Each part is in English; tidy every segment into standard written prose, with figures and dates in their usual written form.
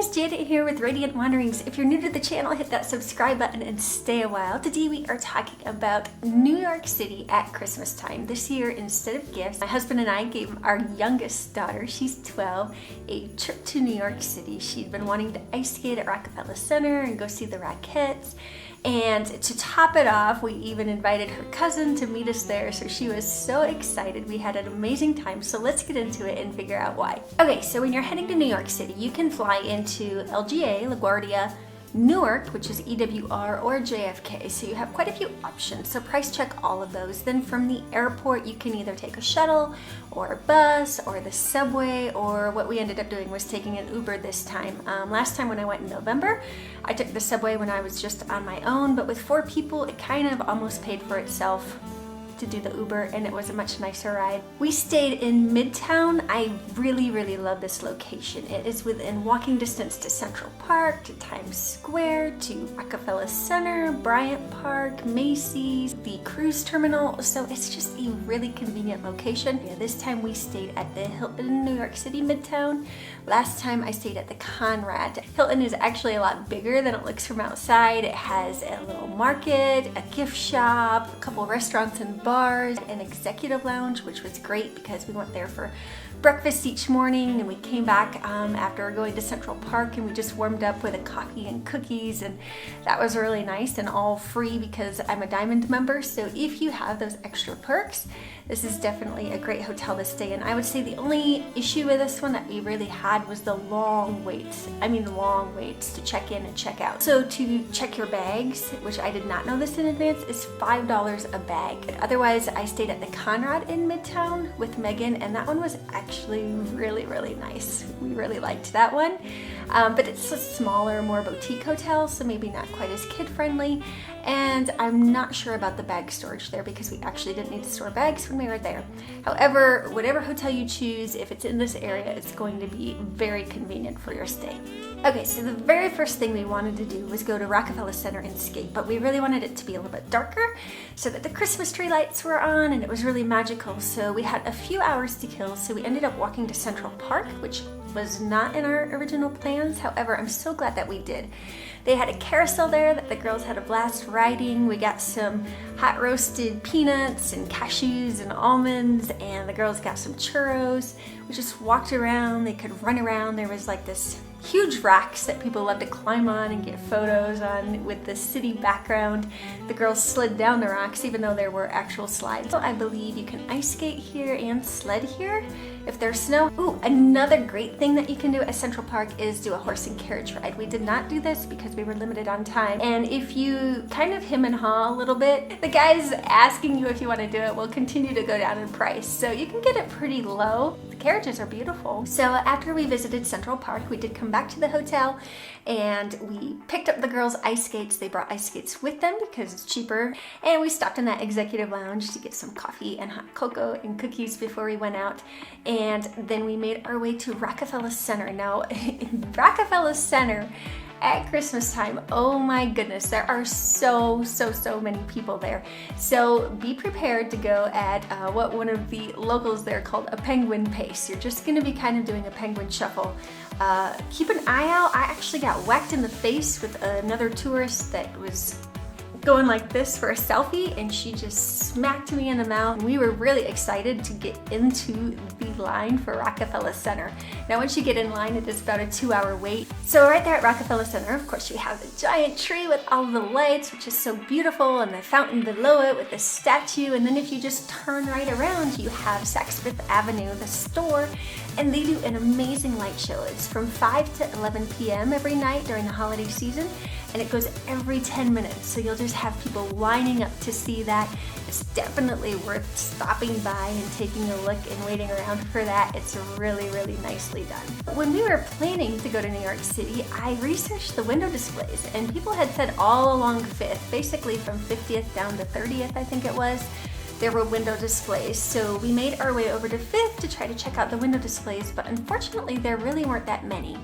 guys, Janet here with Radiant Wanderings. If you're new to the channel, hit that subscribe button and stay a while. Today we are talking about New York City at Christmas time. This year, instead of gifts, my husband and I gave our youngest daughter, she's 12, a trip to New York City. She'd been wanting to ice skate at Rockefeller Center and go see the Rockettes. And to top it off, we even invited her cousin to meet us there, so she was so excited. We had an amazing time, so let's get into it and figure out why. Okay, so when you're heading to New York City, you can fly into LGA, LaGuardia, Newark, which is EWR, or JFK, so you have quite a few options, so price check all of those. Then from the airport, you can either take a shuttle or a bus or the subway, or what we ended up doing was taking an Uber this time. Last time when I went in November, I took the subway when I was just on my own, but with 4 people, it kind of almost paid for itself to do the Uber, and it was a much nicer ride. We stayed in Midtown. I really love this location. It is within walking distance to Central Park, to Times Square, to Rockefeller Center, Bryant Park, Macy's, the cruise terminal, so it's just a really convenient location. Yeah, this time we stayed at the Hilton New York City Midtown. Last time I stayed at the Conrad. Hilton is actually a lot bigger than it looks from outside. It has a little market, a gift shop, a couple restaurants and bars, an executive lounge, which was great because we went there for breakfast each morning, and we came back after going to Central Park, and we just warmed up with a coffee and cookies, and that was really nice, and all free because I'm a Diamond member. So if you have those extra perks, this is definitely a great hotel to stay in. I would say the only issue with this one that we really had was the long waits. I mean long waits to check in and check out. So to check your bags, which I did not know this in advance, is $5 a bag. Otherwise, I stayed at the Conrad in Midtown with Megan, and that one was actually really nice. We really liked that one. But it's a smaller, more boutique hotel, so maybe not quite as kid-friendly. And I'm not sure about the bag storage there because we actually didn't need to store bags when we were there. However, whatever hotel you choose, if it's in this area, it's going to be very convenient for your stay. Okay, so the very first thing we wanted to do was go to Rockefeller Center and skate, but we really wanted it to be a little bit darker so that the Christmas tree lights were on and it was really magical. So we had a few hours to kill, so we ended up walking to Central Park, which was not in our original plans. However, I'm so glad that we did. They had a carousel there that the girls had a blast riding. We got some hot roasted peanuts and cashews and almonds, and the girls got some churros. We just walked around. They could run around. There was like this huge rocks that people love to climb on and get photos on with the city background. The girls slid down the rocks even though there were actual slides. So I believe you can ice skate here and sled here if there's snow. Ooh, another great thing that you can do at Central Park is do a horse and carriage ride. We did not do this because we were limited on time. And if you kind of hem and haw a little bit, the guys asking you if you want to do it will continue to go down in price. So you can get it pretty low. The carriages are beautiful. So after we visited Central Park, we did come back to the hotel and we picked up the girls' ice skates. They brought ice skates with them because it's cheaper. And we stopped in that executive lounge to get some coffee and hot cocoa and cookies before we went out. And then we made our way to Rockefeller Center. Now, in Rockefeller Center, at Christmas time, oh my goodness, there are so many people there. So be prepared to go at what one of the locals there called a penguin pace. You're just gonna be kind of doing a penguin shuffle. Keep an eye out. I actually got whacked in the face with another tourist that was going like this for a selfie, and she just smacked me in the mouth. We were really excited to get into the line for Rockefeller Center. Now once you get in line, it is about a 2-hour wait. So right there at Rockefeller Center, of course, you have the giant tree with all the lights, which is so beautiful, and the fountain below it with the statue. And then if you just turn right around, you have Saks Fifth Avenue, the store, and they do an amazing light show. It's from 5 to 11 p.m. every night during the holiday season, and it goes every 10 minutes. So you'll just have people lining up to see that. It's definitely worth stopping by and taking a look and waiting around for that. It's really nicely done. When we were planning to go to New York City, I researched the window displays, and people had said all along 5th, basically from 50th down to 30th, I think it was, there were window displays. So we made our way over to 5th to try to check out the window displays, but unfortunately there really weren't that many.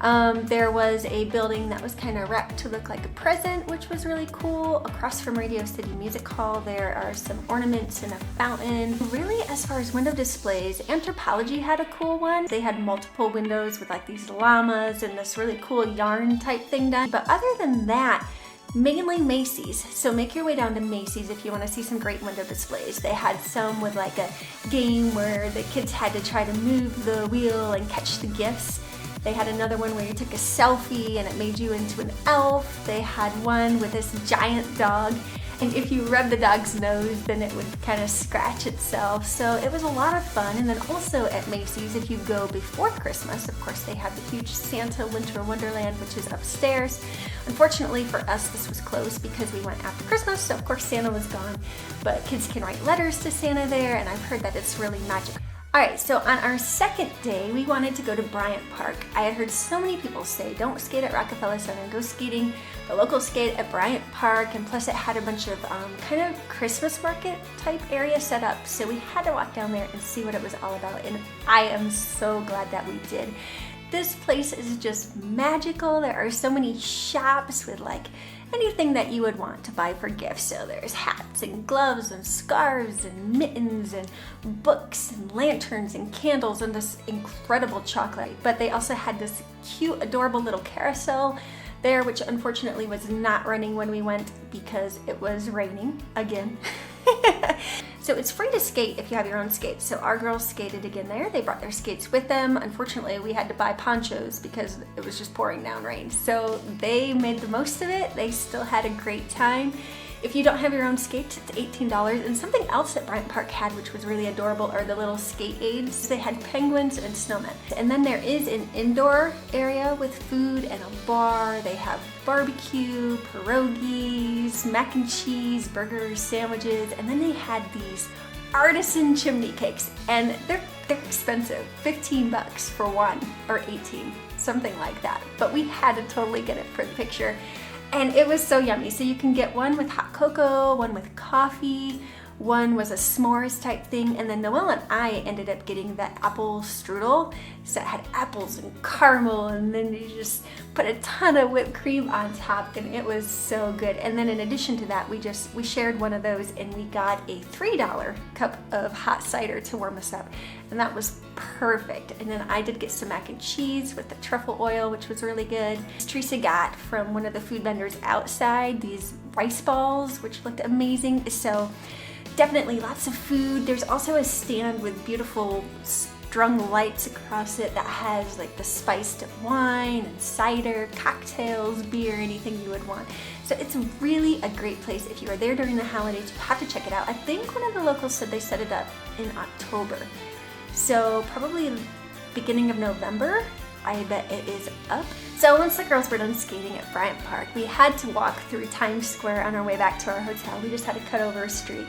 There was a building that was kind of wrapped to look like a present, which was really cool. Across from Radio City Music Hall, there are some ornaments and a fountain. Really, as far as window displays, Anthropology had a cool one. They had multiple windows with like these llamas and this really cool yarn type thing done. But other than that, mainly Macy's. So make your way down to Macy's if you want to see some great window displays. They had some with like a game where the kids had to try to move the wheel and catch the gifts. They had another one where you took a selfie and it made you into an elf. They had one with this giant dog, and if you rub the dog's nose, then it would kind of scratch itself. So it was a lot of fun. And then also at Macy's, if you go before Christmas, of course, they have the huge Santa Winter Wonderland, which is upstairs. Unfortunately for us, this was closed because we went after Christmas, so of course Santa was gone. But kids can write letters to Santa there, and I've heard that it's really magical. Alright, so on our second day, we wanted to go to Bryant Park. I had heard so many people say, don't skate at Rockefeller Center, go skating. The local skate at Bryant Park, and plus it had a bunch of kind of Christmas market type area set up. So we had to walk down there and see what it was all about, and I am so glad that we did. This place is just magical. There are so many shops with like anything that you would want to buy for gifts. So there's hats and gloves and scarves and mittens and books and lanterns and candles and this incredible chocolate. But they also had this cute, adorable little carousel there, which unfortunately was not running when we went because it was raining again. So it's free to skate if you have your own skates. So our girls skated again there. They brought their skates with them. Unfortunately, we had to buy ponchos because it was just pouring down rain. So they made the most of it. They still had a great time. If you don't have your own skates, it's $18. And something else that Bryant Park had, which was really adorable, are the little skate aids. They had penguins and snowmen. And then there is an indoor area with food and a bar. They have barbecue, pierogies, mac and cheese, burgers, sandwiches, and then they had these artisan chimney cakes, and they're expensive, 15 bucks for one, or 18, something like that. But we had to totally get it for the picture. And it was so yummy. So you can get one with hot cocoa, one with coffee, one was a s'mores type thing, and then Noelle and I ended up getting the apple strudel. So it had apples and caramel, and then you just put a ton of whipped cream on top, and it was so good. And then in addition to that, we shared one of those, and we got a $3 cup of hot cider to warm us up, and that was perfect. And then I did get some mac and cheese with the truffle oil, which was really good. Teresa got from one of the food vendors outside these rice balls, which looked amazing. So definitely lots of food. There's also a stand with beautiful strung lights across it that has like the spiced wine and cider, cocktails, beer, anything you would want. So it's really a great place. If you are there during the holidays, you have to check it out. I think one of the locals said they set it up in October. So probably beginning of November, I bet it is up. So once the girls were done skating at Bryant Park, we had to walk through Times Square on our way back to our hotel. We just had to cut over a street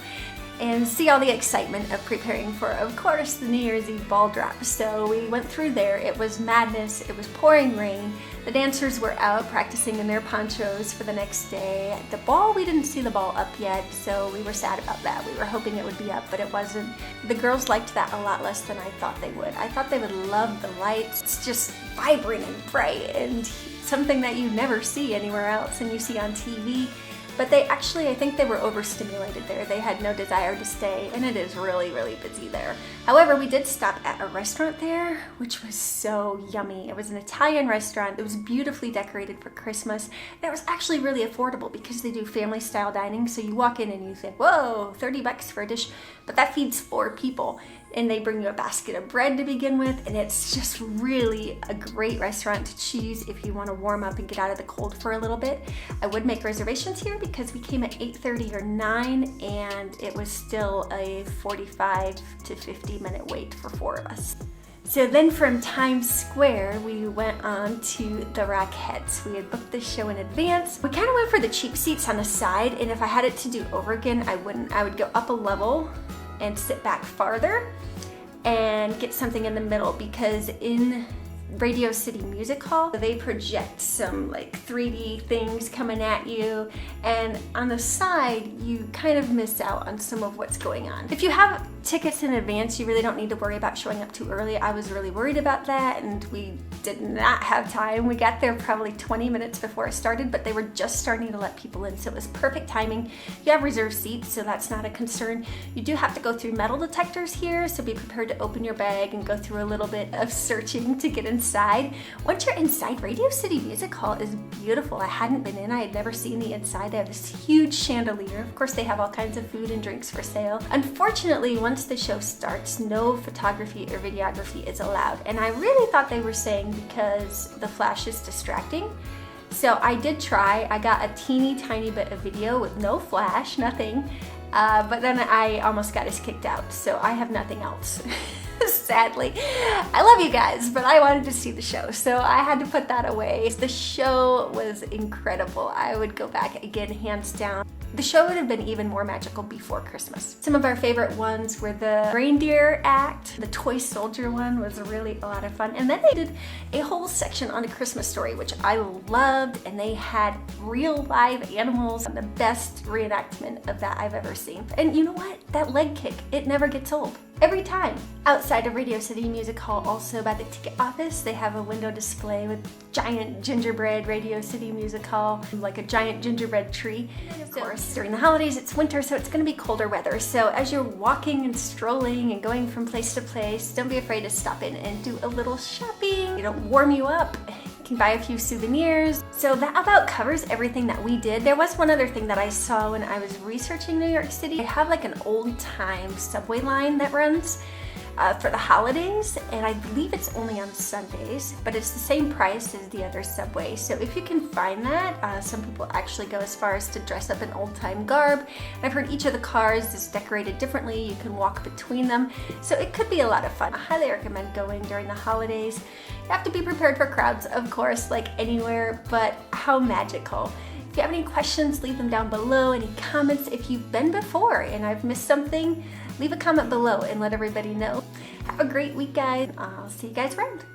and see all the excitement of preparing for, of course, the New Year's Eve ball drop. So we went through there. It was madness. It was pouring rain. The dancers were out practicing in their ponchos for the next day. The ball, we didn't see the ball up yet, so we were sad about that. We were hoping it would be up, but it wasn't. The girls liked that a lot less than I thought they would. I thought they would love the lights. It's just vibrant and bright and something that you never see anywhere else and you see on TV. But they actually, I think they were overstimulated there. They had no desire to stay, and it is really, really busy there. However, we did stop at a restaurant there, which was so yummy. It was an Italian restaurant. It was beautifully decorated for Christmas. And it was actually really affordable because they do family style dining. So you walk in and you think, whoa, 30 bucks for a dish, but that feeds 4 people. And they bring you a basket of bread to begin with, and it's just really a great restaurant to choose if you want to warm up and get out of the cold for a little bit. I would make reservations here because we came at 8:30 or 9, and it was still a 45 to 50 minute wait for 4 of us. So then from Times Square, we went on to the Rockettes. We had booked this show in advance. We kind of went for the cheap seats on the side, and if I had it to do over again, I wouldn't. I would go up a level and sit back farther and get something in the middle, because in Radio City Music Hall. They project some like 3D things coming at you, and on the side you kind of miss out on some of what's going on. If you have tickets in advance, you really don't need to worry about showing up too early. I was really worried about that, and we did not have time. We got there probably 20 minutes before it started, but they were just starting to let people in, so it was perfect timing. You have reserved seats, so that's not a concern. You do have to go through metal detectors here, so be prepared to open your bag and go through a little bit of searching to get inside. Once you're inside, Radio City Music Hall is beautiful. I hadn't been in, I had never seen the inside. They have this huge chandelier. Of course, they have all kinds of food and drinks for sale. Unfortunately, once the show starts, no photography or videography is allowed, and I really thought they were saying because the flash is distracting. So I did try. I got a teeny tiny bit of video with no flash, nothing, but then I almost got us kicked out, so I have nothing else. Sadly. I love you guys, but I wanted to see the show, so I had to put that away. The show was incredible. I would go back again, hands down. The show would have been even more magical before Christmas. Some of our favorite ones were the reindeer act. The toy soldier one was really a lot of fun. And then they did a whole section on A Christmas Story, which I loved, and they had real live animals. The best reenactment of that I've ever seen. And you know what? That leg kick, it never gets old. Every time. Outside of Radio City Music Hall, also by the ticket office, they have a window display with giant gingerbread Radio City Music Hall, like a giant gingerbread tree. And of course, during the holidays, it's winter, so it's gonna be colder weather. So as you're walking and strolling and going from place to place, don't be afraid to stop in and do a little shopping. It'll warm you up. You can buy a few souvenirs. So that about covers everything that we did. There was one other thing that I saw when I was researching New York City. They have like an old time subway line that runs for the holidays, and I believe it's only on Sundays, but it's the same price as the other subway. So if you can find that, some people actually go as far as to dress up in old time garb. And I've heard each of the cars is decorated differently. You can walk between them, so it could be a lot of fun. I highly recommend going during the holidays. You have to be prepared for crowds, of course, like anywhere, but how magical. If you have any questions, leave them down below. Any comments, if you've been before and I've missed something, leave a comment below and let everybody know. Have a great week, guys. I'll see you guys around.